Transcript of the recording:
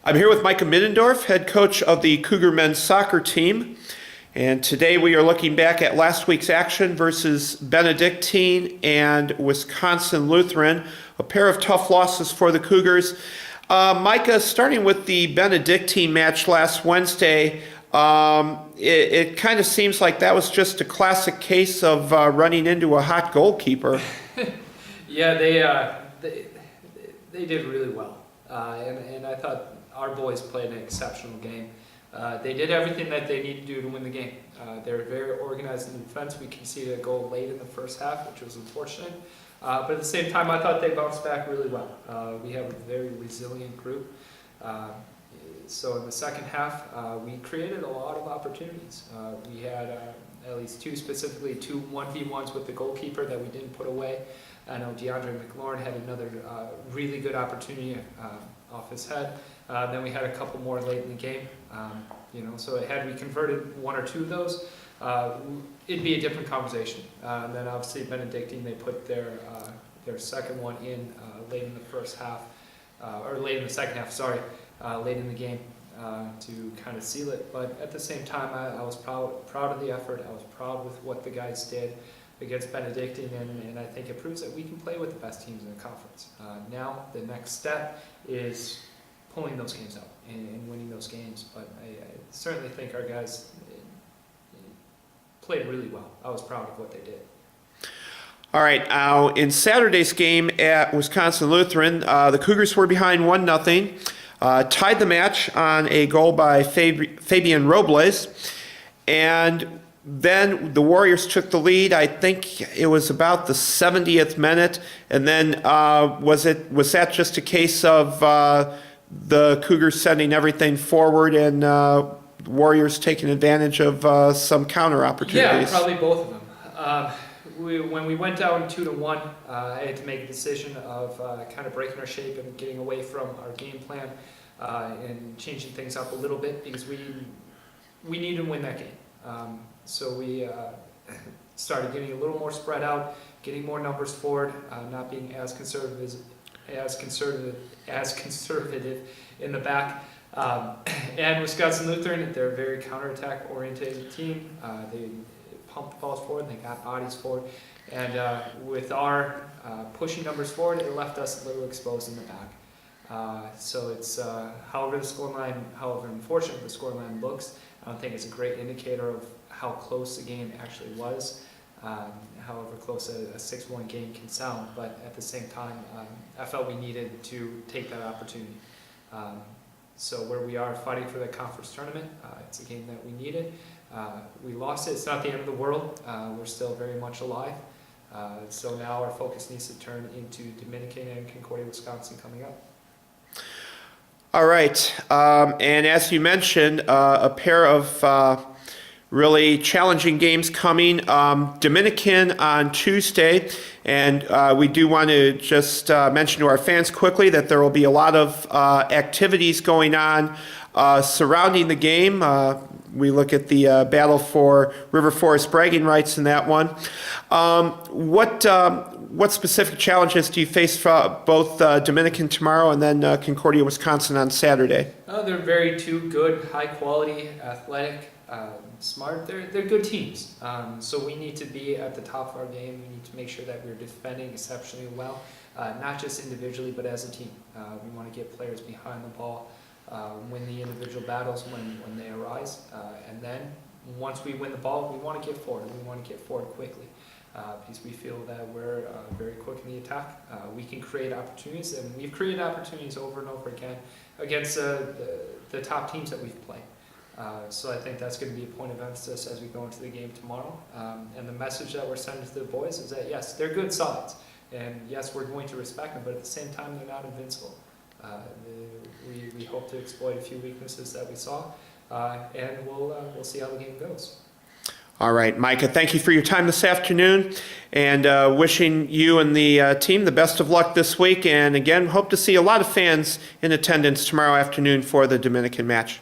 I'm here with Micah Middendorf, head coach of the Cougar men's soccer team. And today we are looking back at last week's action versus Benedictine and Wisconsin Lutheran, a pair of tough losses for the Cougars. Micah, starting with the Benedictine match last Wednesday, it kind of seems like that was just a classic case of running into a hot goalkeeper. Yeah, they did really well, and I thought our boys played an exceptional game. They did everything that they need to do to win the game. They were very organized in defense. We conceded a goal late in the first half, which was unfortunate. But at the same time, I thought they bounced back really well. We have a very resilient group. So in the second half, we created a lot of opportunities. We had at least two 1v1s with the goalkeeper that we didn't put away. I know DeAndre McLaurin had another really good opportunity off his head. Then we had a couple more late in the game. So had we converted one or two of those, it'd be a different conversation. And then obviously Benedictine, they put their second one in late in the first half, or late in the second half, sorry, late in the game to kind of seal it. But at the same time, I was proud of the effort. I was proud with what the guys did against Benedictine, and I think it proves that we can play with the best teams in the conference. Now the next step is pulling those games out and winning those games. But I certainly think our guys played really well. I was proud of what they did. All right, now in Saturday's game at Wisconsin Lutheran, the Cougars were behind 1-0, tied the match on a goal by Fabian Robles, and then the Warriors took the lead. I think it was about the 70th minute, and then was that just a case of the Cougars sending everything forward and Warriors taking advantage of some counter opportunities? Yeah, probably both of them. When we went down 2-1, I had to make a decision of kind of breaking our shape and getting away from our game plan and changing things up a little bit because we need to win that game. So we started getting a little more spread out, getting more numbers forward, not being as conservative in the back. And Wisconsin Lutheran, they're a very counterattack oriented team. They pumped balls forward, they got bodies forward, and with our pushing numbers forward, it left us a little exposed in the back. So it's however unfortunate the scoreline looks, I don't think it's a great indicator of how close the game actually was. However close a 6-1 game can sound, but at the same time, I felt we needed to take that opportunity. So where we are fighting for the conference tournament, it's a game that we needed. We lost it. It's not the end of the world. We're still very much alive. So now our focus needs to turn into Dominican and Concordia Wisconsin coming up. All right, and as you mentioned, a pair of really challenging games coming. Dominican on Tuesday, and we do want to just mention to our fans quickly that there will be a lot of activities going on surrounding the game. We look at the battle for River Forest bragging rights in that one. What specific challenges do you face for both Dominican tomorrow and then Concordia, Wisconsin on Saturday? They're very two good, high quality, athletic, smart. They're good teams. So we need to be at the top of our game. We need to make sure that we're defending exceptionally well, not just individually but as a team. We want to get players behind the ball, win the individual battles when they arise, and then once we win the ball, we want to get forward. We want to get forward quickly because we feel that we're very quick in the attack. We can create opportunities, and we've created opportunities over and over again against the top teams that we've played. So I think that's going to be a point of emphasis as we go into the game tomorrow. And the message that we're sending to the boys is that yes, they're good sides, and yes, we're going to respect them, but at the same time, they're not invincible. We hope to exploit a few weaknesses that we saw, and we'll see how the game goes. All right, Micah, thank you for your time this afternoon, and wishing you and the team the best of luck this week. And again, hope to see a lot of fans in attendance tomorrow afternoon for the Dominican match.